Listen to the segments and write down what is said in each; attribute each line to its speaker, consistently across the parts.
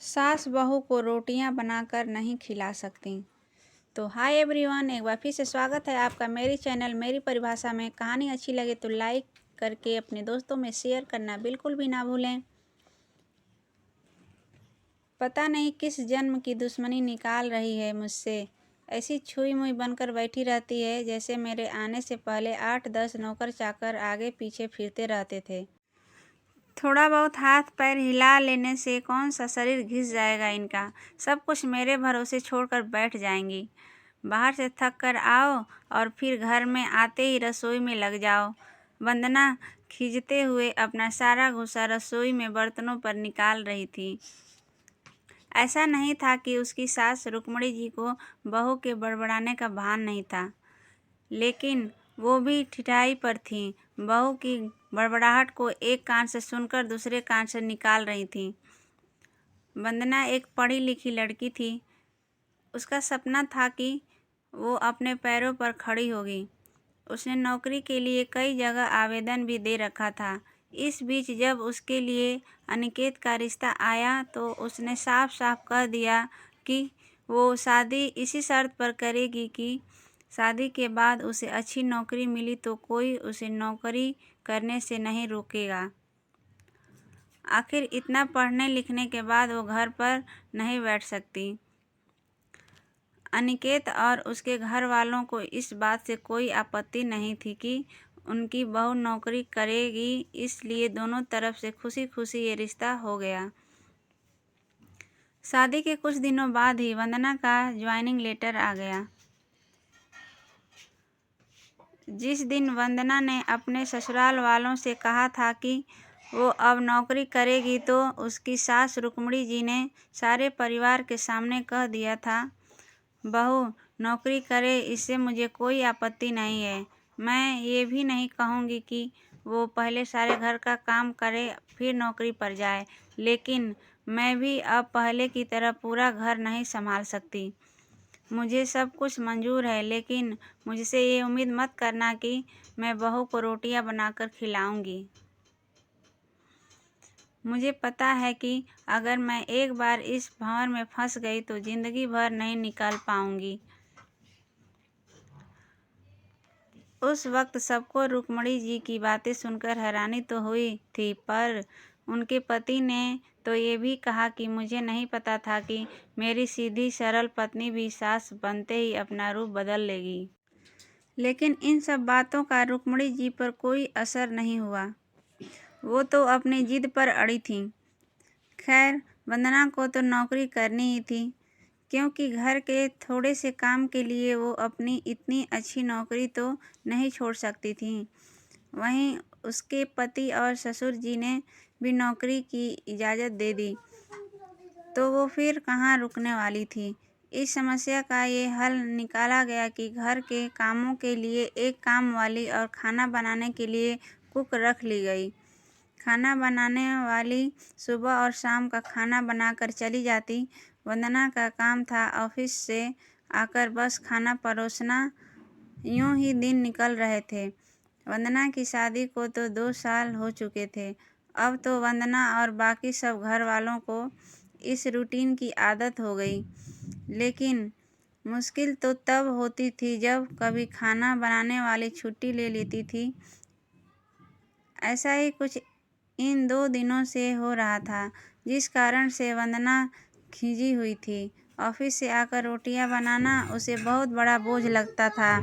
Speaker 1: सास बहू को रोटियां बनाकर नहीं खिला सकती। तो हाय एवरीवन, एक बार फिर से स्वागत है आपका मेरी चैनल मेरी परिभाषा में। कहानी अच्छी लगे तो लाइक करके अपने दोस्तों में शेयर करना बिल्कुल भी ना भूलें। पता नहीं किस जन्म की दुश्मनी निकाल रही है मुझसे। ऐसी छुई मुई बनकर बैठी रहती है जैसे मेरे आने से पहले 8-10 नौकर चाकर आगे पीछे फिरते रहते थे। थोड़ा बहुत हाथ पैर हिला लेने से कौन सा शरीर घिस जाएगा इनका। सब कुछ मेरे भरोसे छोड़कर बैठ जाएंगी। बाहर से थक कर आओ और फिर घर में आते ही रसोई में लग जाओ। वंदना खींचते हुए अपना सारा गुस्सा रसोई में बर्तनों पर निकाल रही थी। ऐसा नहीं था कि उसकी सास रुक्मणी जी को बहू के बड़बड़ाने का भान नहीं था, लेकिन वो भी ठिठाई पर थी। बहू की बड़बड़ाहट को एक कान से सुनकर दूसरे कान से निकाल रही थी। वंदना एक पढ़ी लिखी लड़की थी। उसका सपना था कि वो अपने पैरों पर खड़ी होगी। उसने नौकरी के लिए कई जगह आवेदन भी दे रखा था। इस बीच जब उसके लिए अनिकेत का रिश्ता आया तो उसने साफ साफ कह दिया कि वो शादी इसी शर्त पर करेगी कि शादी के बाद उसे अच्छी नौकरी मिली तो कोई उसे नौकरी करने से नहीं रोकेगा। आखिर इतना पढ़ने लिखने के बाद वो घर पर नहीं बैठ सकती। अनिकेत और उसके घर वालों को इस बात से कोई आपत्ति नहीं थी कि उनकी बहू नौकरी करेगी, इसलिए दोनों तरफ से खुशी खुशी ये रिश्ता हो गया। शादी के कुछ दिनों बाद ही वंदना का ज्वाइनिंग लेटर आ गया। जिस दिन वंदना ने अपने ससुराल वालों से कहा था कि वो अब नौकरी करेगी तो उसकी सास रुक्मणी जी ने सारे परिवार के सामने कह दिया था, बहू नौकरी करे इससे मुझे कोई आपत्ति नहीं है। मैं ये भी नहीं कहूँगी कि वो पहले सारे घर का काम करे फिर नौकरी पर जाए, लेकिन मैं भी अब पहले की तरह पूरा घर नहीं संभाल सकती। मुझे सब कुछ मंजूर है, लेकिन मुझसे ये उम्मीद मत करना कि मैं बहू को रोटियां बनाकर खिलाऊंगी। मुझे पता है कि अगर मैं एक बार इस भंवर में फंस गई तो जिंदगी भर नहीं निकल पाऊंगी। उस वक्त सबको रुक्मणी जी की बातें सुनकर हैरानी तो हुई थी, पर उनके पति ने तो ये भी कहा कि मुझे नहीं पता था कि मेरी सीधी सरल पत्नी भी सास बनते ही अपना रूप बदल लेगी। लेकिन इन सब बातों का रुक्मणी जी पर कोई असर नहीं हुआ। वो तो अपनी जिद पर अड़ी थीं। खैर, वंदना को तो नौकरी करनी ही थी, क्योंकि घर के थोड़े से काम के लिए वो अपनी इतनी अच्छी नौकरी तो नहीं छोड़ सकती थी। वहीं उसके पति और ससुर जी ने भी नौकरी की इजाज़त दे दी, तो वो फिर कहाँ रुकने वाली थी। इस समस्या का ये हल निकाला गया कि घर के कामों के लिए एक काम वाली और खाना बनाने के लिए कुक रख ली गई। खाना बनाने वाली सुबह और शाम का खाना बनाकर चली जाती। वंदना का काम था ऑफिस से आकर बस खाना परोसना। यूं ही दिन निकल रहे थे। वंदना की शादी को तो 2 साल हो चुके थे। अब तो वंदना और बाकी सब घर वालों को इस रूटीन की आदत हो गई। लेकिन मुश्किल तो तब होती थी जब कभी खाना बनाने वाली छुट्टी ले लेती थी। ऐसा ही कुछ इन 2 दिनों से हो रहा था, जिस कारण से वंदना खिंची हुई थी। ऑफिस से आकर रोटियां बनाना उसे बहुत बड़ा बोझ लगता था।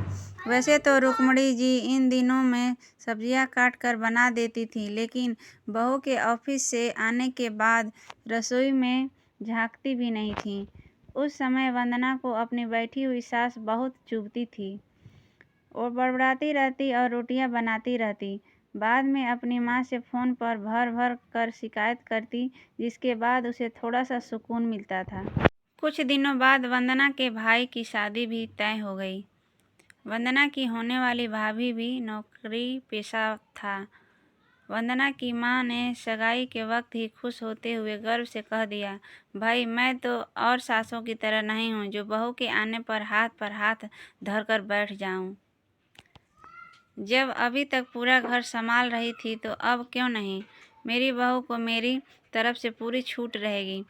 Speaker 1: वैसे तो रुक्मणी जी इन दिनों में सब्जियां काट कर बना देती थी, लेकिन बहू के ऑफिस से आने के बाद रसोई में झांकती भी नहीं थी। उस समय वंदना को अपनी बैठी हुई सास बहुत चुभती थी। वो बड़बड़ाती रहती और रोटियां बनाती रहती। बाद में अपनी माँ से फ़ोन पर भर भर कर शिकायत करती, जिसके बाद उसे थोड़ा सा सुकून मिलता था। कुछ दिनों बाद वंदना के भाई की शादी भी तय हो गई। वंदना की होने वाली भाभी भी नौकरी पेशा था। वंदना की माँ ने सगाई के वक्त ही खुश होते हुए गर्व से कह दिया, भाई मैं तो और सासों की तरह नहीं हूँ जो बहू के आने पर हाथ धरकर बैठ जाऊँ। जब अभी तक पूरा घर संभाल रही थी तो अब क्यों नहीं। मेरी बहू को मेरी तरफ से पूरी छूट रहेगी।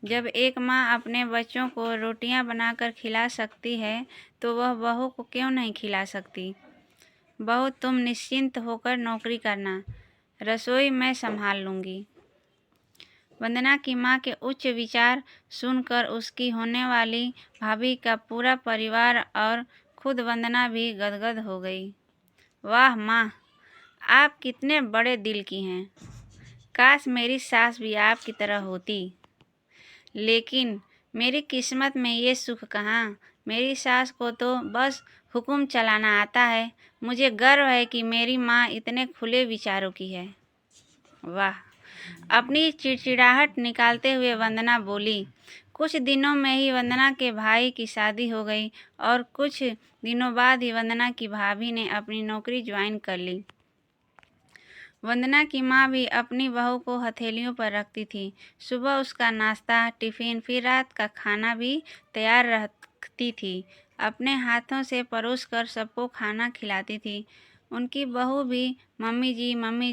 Speaker 1: जब एक माँ अपने बच्चों को रोटियां बनाकर खिला सकती है तो वह बहू को क्यों नहीं खिला सकती। बहू, तुम निश्चिंत होकर नौकरी करना, रसोई मैं संभाल लूँगी। वंदना की माँ के उच्च विचार सुनकर उसकी होने वाली भाभी का पूरा परिवार और खुद वंदना भी गदगद हो गई। वाह माँ, आप कितने बड़े दिल की हैं। काश मेरी सास भी आपकी तरह होती। लेकिन मेरी किस्मत में ये सुख कहाँ। मेरी सास को तो बस हुक्म चलाना आता है। मुझे गर्व है कि मेरी माँ इतने खुले विचारों की है। वाह। अपनी चिड़चिड़ाहट निकालते हुए वंदना बोली। कुछ दिनों में ही वंदना के भाई की शादी हो गई और कुछ दिनों बाद ही वंदना की भाभी ने अपनी नौकरी ज्वाइन कर ली। वंदना की माँ भी अपनी बहू को हथेलियों पर रखती थी। सुबह उसका नाश्ता, टिफ़िन, फिर रात का खाना भी तैयार रखती थी। अपने हाथों से परोस कर सबको खाना खिलाती थी। उनकी बहू भी मम्मी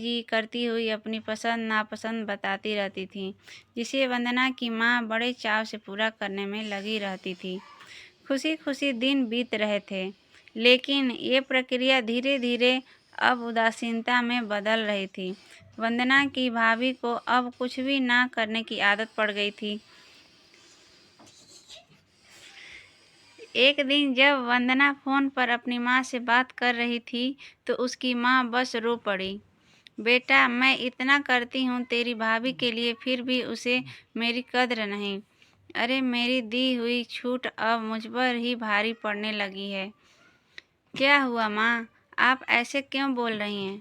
Speaker 1: जी करती हुई अपनी पसंद नापसंद बताती रहती थी, जिसे वंदना की माँ बड़े चाव से पूरा करने में लगी रहती थी। खुशी खुशी दिन बीत रहे थे, लेकिन ये प्रक्रिया धीरे धीरे अब उदासीनता में बदल रही थी। वंदना की भाभी को अब कुछ भी ना करने की आदत पड़ गई थी। एक दिन जब वंदना फ़ोन पर अपनी माँ से बात कर रही थी तो उसकी माँ बस रो पड़ी। बेटा, मैं इतना करती हूँ तेरी भाभी के लिए, फिर भी उसे मेरी कद्र नहीं। अरे मेरी दी हुई छूट अब मुझ पर ही भारी पड़ने लगी है। क्या हुआ माँ, आप ऐसे क्यों बोल रही हैं?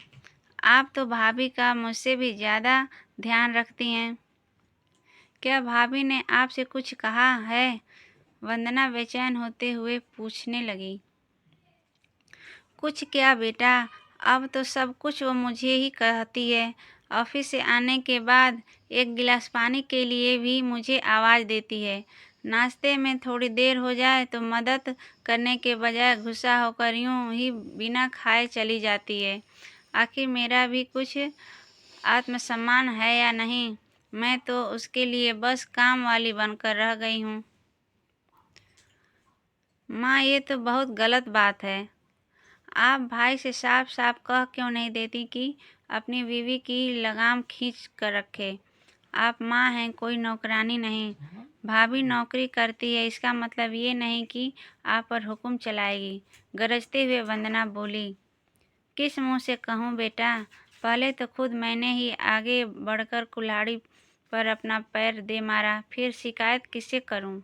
Speaker 1: आप तो भाभी का मुझसे भी ज़्यादा ध्यान रखती हैं। क्या भाभी ने आपसे कुछ कहा है? वंदना बेचैन होते हुए पूछने लगी। कुछ क्या बेटा, अब तो सब कुछ वो मुझे ही कहती है। ऑफिस से आने के बाद एक गिलास पानी के लिए भी मुझे आवाज़ देती है। नाश्ते में थोड़ी देर हो जाए तो मदद करने के बजाय गुस्सा होकर यूं ही बिना खाए चली जाती है। आखिर मेरा भी कुछ आत्मसम्मान है या नहीं? मैं तो उसके लिए बस काम वाली बनकर रह गई हूँ। माँ, ये तो बहुत गलत बात है। आप भाई से साफ साफ कह क्यों नहीं देती कि अपनी बीवी की लगाम खींच कर रखे। आप माँ हैं, कोई नौकरानी नहीं। भाभी नौकरी करती है, इसका मतलब ये नहीं कि आप पर हुक्म चलाएगी। गरजते हुए वंदना बोली। किस मुंह से कहूँ बेटा, पहले तो खुद मैंने ही आगे बढ़कर कुल्हाड़ी पर अपना पैर दे मारा, फिर शिकायत किससे करूँ।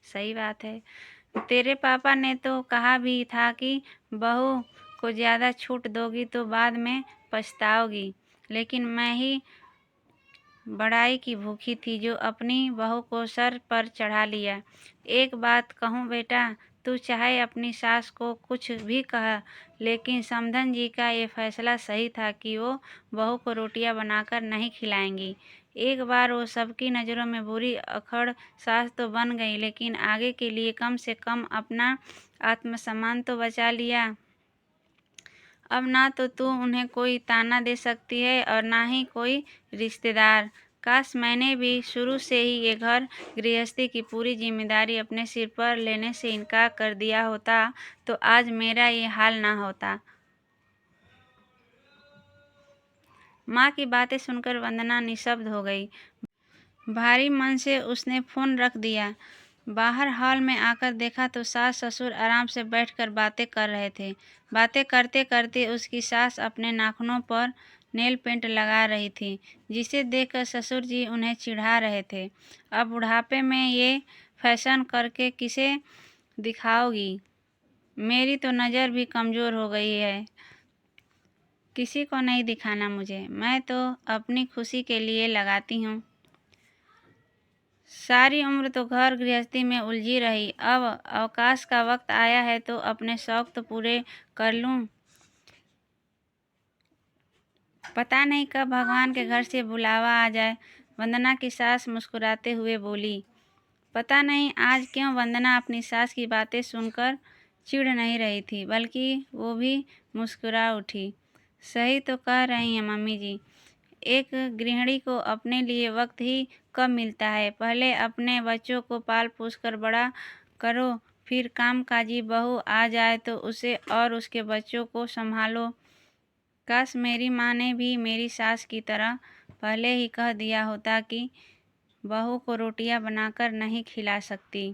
Speaker 1: सही बात है। तेरे पापा ने तो कहा भी था कि बहू को ज़्यादा छूट दोगी तो बाद में पछताओगी, लेकिन मैं ही बड़ाई की भूखी थी जो अपनी बहू को सर पर चढ़ा लिया। एक बात कहूँ बेटा, तू चाहे अपनी सास को कुछ भी कह, लेकिन समधन जी का ये फैसला सही था कि वो बहू को रोटियां बनाकर नहीं खिलाएंगी। एक बार वो सबकी नज़रों में बुरी अखड़ सास तो बन गई, लेकिन आगे के लिए कम से कम अपना आत्मसम्मान तो बचा लिया। अब ना तो तू उन्हें कोई ताना दे सकती है और ना ही कोई रिश्तेदार। काश मैंने भी शुरू से ही ये घर गृहस्थी की पूरी जिम्मेदारी अपने सिर पर लेने से इनकार कर दिया होता तो आज मेरा ये हाल ना होता। माँ की बातें सुनकर वंदना निशब्द हो गई। भारी मन से उसने फ़ोन रख दिया। बाहर हॉल में आकर देखा तो सास ससुर आराम से बैठकर बातें कर रहे थे। बातें करते करते उसकी सास अपने नाखूनों पर नेल पेंट लगा रही थी, जिसे देखकर ससुर जी उन्हें चिढ़ा रहे थे। अब बुढ़ापे में ये फैशन करके किसे दिखाओगी? मेरी तो नज़र भी कमज़ोर हो गई है। किसी को नहीं दिखाना मुझे, मैं तो अपनी खुशी के लिए लगाती हूँ। सारी उम्र तो घर गृहस्थी में उलझी रही, अब अवकाश का वक्त आया है तो अपने शौक तो पूरे कर लूं। पता नहीं कब भगवान के घर से बुलावा आ जाए। वंदना की सास मुस्कुराते हुए बोली। पता नहीं आज क्यों वंदना अपनी सास की बातें सुनकर चिढ़ नहीं रही थी, बल्कि वो भी मुस्कुरा उठी। सही तो कह रही हैं मम्मी जी, एक गृहिणी को अपने लिए वक्त ही कब मिलता है। पहले अपने बच्चों को पाल पोस कर बड़ा करो, फिर कामकाजी बहू आ जाए तो उसे और उसके बच्चों को संभालो। काश मेरी माँ ने भी मेरी सास की तरह पहले ही कह दिया होता कि बहू को रोटियां बनाकर नहीं खिला सकती।